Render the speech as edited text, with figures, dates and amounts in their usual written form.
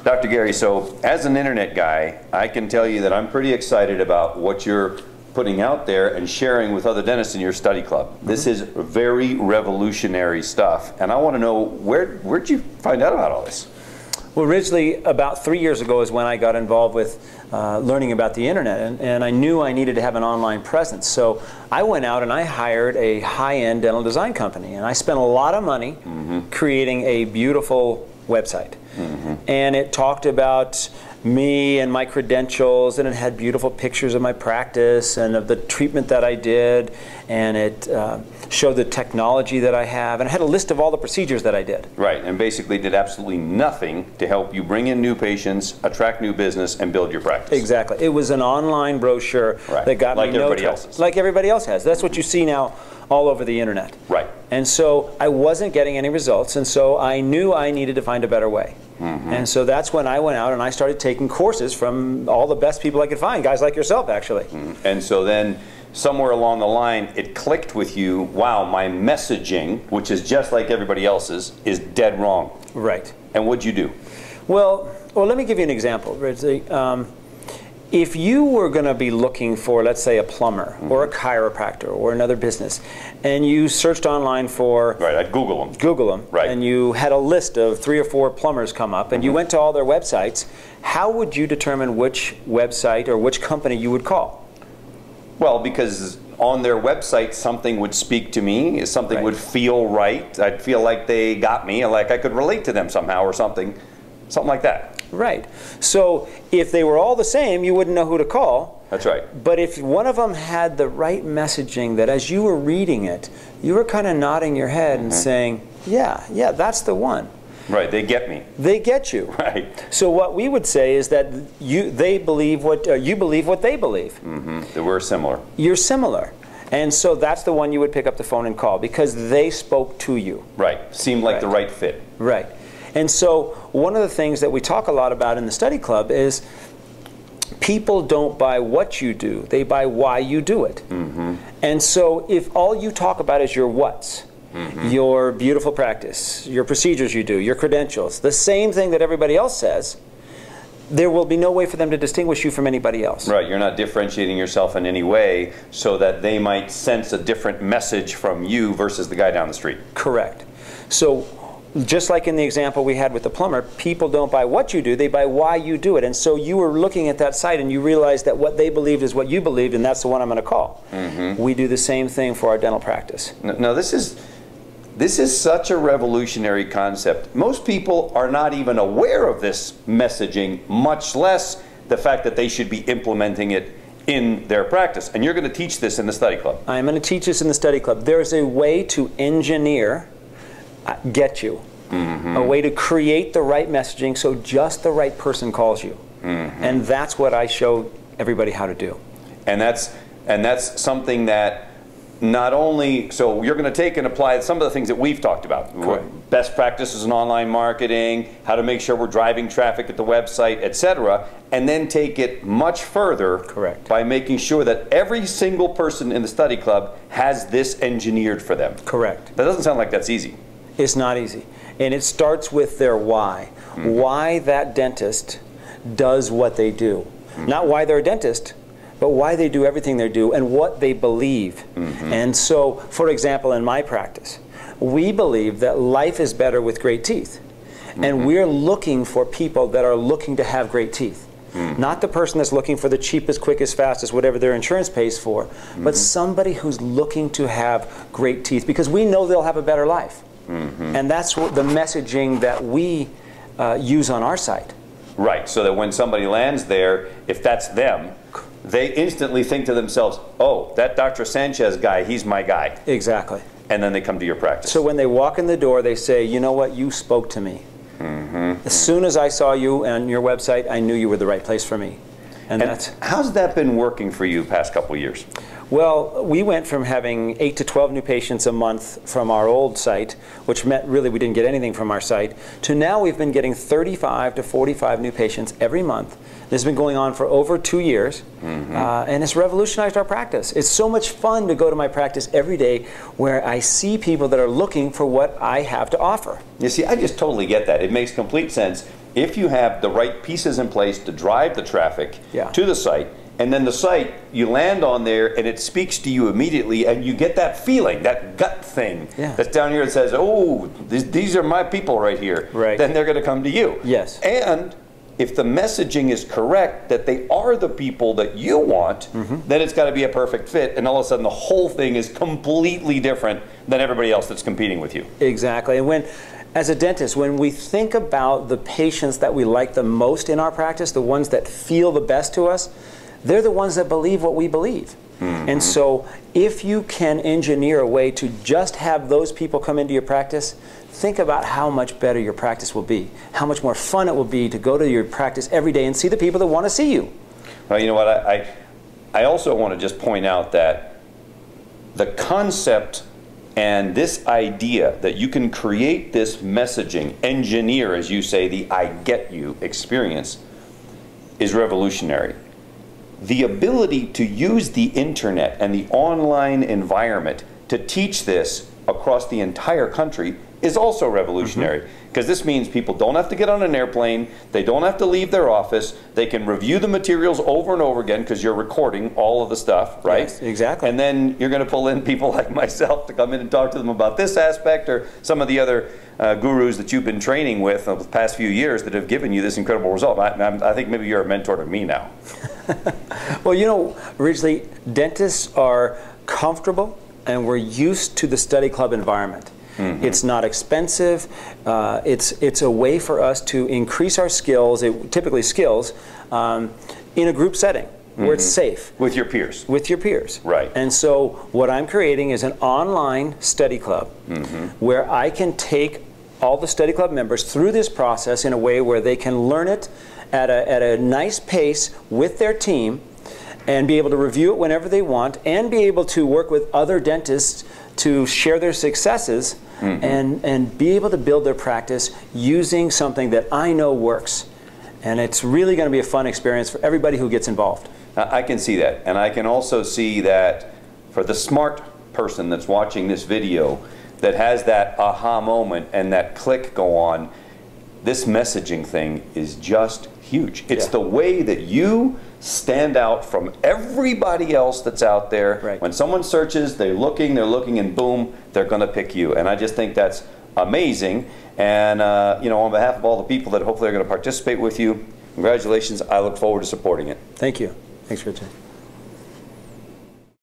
Dr. Gary, so as an internet guy, I can tell you that I'm pretty excited about what you're putting out there and sharing with other dentists in your study club. This is very revolutionary stuff, and I want to know, where'd you find out about all this? Well, originally, about 3 years ago is when I got involved with learning about the internet, and I knew I needed to have an online presence. So I went out and I hired a high-end dental design company, and I spent a lot of money creating a beautiful website. And it talked about me and my credentials, and it had beautiful pictures of my practice and of the treatment that I did, and it showed the technology that I have, and it had a list of all the procedures that I did. Right, and basically did absolutely nothing to help you bring in new patients, attract new business, and build your practice. Exactly. It was an online brochure that got me no traffic. Like everybody else has. That's what you see now all over the internet. Right. And so I wasn't getting any results, and so I knew I needed to find a better way. And so that's when I went out and I started taking courses from all the best people I could find, guys like yourself, actually. And so then somewhere along the line, it clicked with you, wow, my messaging, which is just like everybody else's, is dead wrong. Right. And what'd you do? Well, let me give you an example. If you were going to be looking for, let's say, a plumber or a chiropractor or another business, and you searched online for... Right, I'd Google them. Google them. Right. And you had a list of 3 or 4 plumbers come up, and you went to all their websites, how would you determine which website or which company you would call? Well, because on their website, something would speak to me, something would feel right. I'd feel like they got me, like I could relate to them somehow or something like that. Right. So if they were all the same, you wouldn't know who to call. That's right. But if one of them had the right messaging that as you were reading it, you were kind of nodding your head and saying, yeah, that's the one. Right, they get me. They get you. Right. So what we would say is that you believe what they believe. That we're similar. You're similar. And so that's the one you would pick up the phone and call because they spoke to you. Right. Seemed like the right fit. Right. And so one of the things that we talk a lot about in the study club is people don't buy what you do, they buy why you do it. And so if all you talk about is your what's, your beautiful practice, your procedures you do, your credentials, the same thing that everybody else says, there will be no way for them to distinguish you from anybody else. Right, you're not differentiating yourself in any way so that they might sense a different message from you versus the guy down the street. Correct. So just like in the example we had with the plumber, people don't buy what you do, they buy why you do it. And so you were looking at that site and you realized that what they believed is what you believed, and that's the one I'm going to call. We do the same thing for our dental practice. Now this is such a revolutionary concept. Most people are not even aware of this messaging, much less the fact that they should be implementing it in their practice. And you're going to teach this in the study club. I'm going to teach this in the study club. There's a way to engineer get you. A way to create the right messaging so just the right person calls you. And that's what I show everybody how to do. And that's something that not only, so you're going to take and apply some of the things that we've talked about. Correct. Best practices in online marketing, how to make sure we're driving traffic at the website, etc., and then take it much further. Correct. By making sure that every single person in the study club has this engineered for them. Correct. That doesn't sound like that's easy. It's not easy. And it starts with their why. Why that dentist does what they do. Not why they're a dentist, but why they do everything they do and what they believe. And so, for example, in my practice, we believe that life is better with great teeth. And we're looking for people that are looking to have great teeth. Not the person that's looking for the cheapest, quickest, fastest, whatever their insurance pays for, but somebody who's looking to have great teeth because we know they'll have a better life. And that's what the messaging that we use on our site. Right, so that when somebody lands there, if that's them, they instantly think to themselves, oh, that Dr. Sanchez guy, he's my guy. Exactly. And then they come to your practice. So when they walk in the door, they say, you know what, you spoke to me. As soon as I saw you on your website, I knew you were the right place for me. And that's... How's that been working for you the past couple of years? Well, we went from having 8 to 12 new patients a month from our old site, which meant really we didn't get anything from our site, to now we've been getting 35 to 45 new patients every month. This has been going on for over 2 years, and it's revolutionized our practice. It's so much fun to go to my practice every day where I see people that are looking for what I have to offer. You see, I just totally get that. It makes complete sense. if you have the right pieces in place to drive the traffic Yeah. to the site, and then the site, you land on there and it speaks to you immediately, and you get that feeling, that gut thing Yeah. that's down here that says, oh, these are my people right here. Right. Then they're going to come to you. Yes. And if the messaging is correct, that they are the people that you want, then it's got to be a perfect fit. And all of a sudden, the whole thing is completely different than everybody else that's competing with you. Exactly. And as a dentist, when we think about the patients that we like the most in our practice, the ones that feel the best to us, they're the ones that believe what we believe. And so if you can engineer a way to just have those people come into your practice, think about how much better your practice will be, how much more fun it will be to go to your practice every day and see the people that want to see you. Well, you know what, I also want to just point out that the concept and this idea that you can create this messaging, engineer, as you say, the I get you experience, is revolutionary. The ability to use the internet and the online environment to teach this across the entire country is also revolutionary, because this means people don't have to get on an airplane, they don't have to leave their office, they can review the materials over and over again because you're recording all of the stuff, right? Yes, exactly. And then you're going to pull in people like myself to come in and talk to them about this aspect, or some of the other gurus that you've been training with over the past few years that have given you this incredible result. I think maybe you're a mentor to me now. Well, you know, originally, dentists are comfortable and we're used to the study club environment. It's not expensive. It's a way for us to increase our skills, typically skills, in a group setting where it's safe. With your peers. With your peers. Right. And so what I'm creating is an online study club where I can take all the study club members through this process in a way where they can learn it at a nice pace with their team and be able to review it whenever they want and be able to work with other dentists to share their successes and be able to build their practice using something that I know works. And it's really going to be a fun experience for everybody who gets involved. I can see that. And I can also see that for the smart person that's watching this video that has that aha moment and that click go on, this messaging thing is just huge. It's the way that you stand out from everybody else that's out there. Right. When someone searches, they're looking, and boom, they're going to pick you. And I just think that's amazing. And you know, on behalf of all the people that hopefully are going to participate with you, congratulations. I look forward to supporting it. Thank you. Thanks for your time.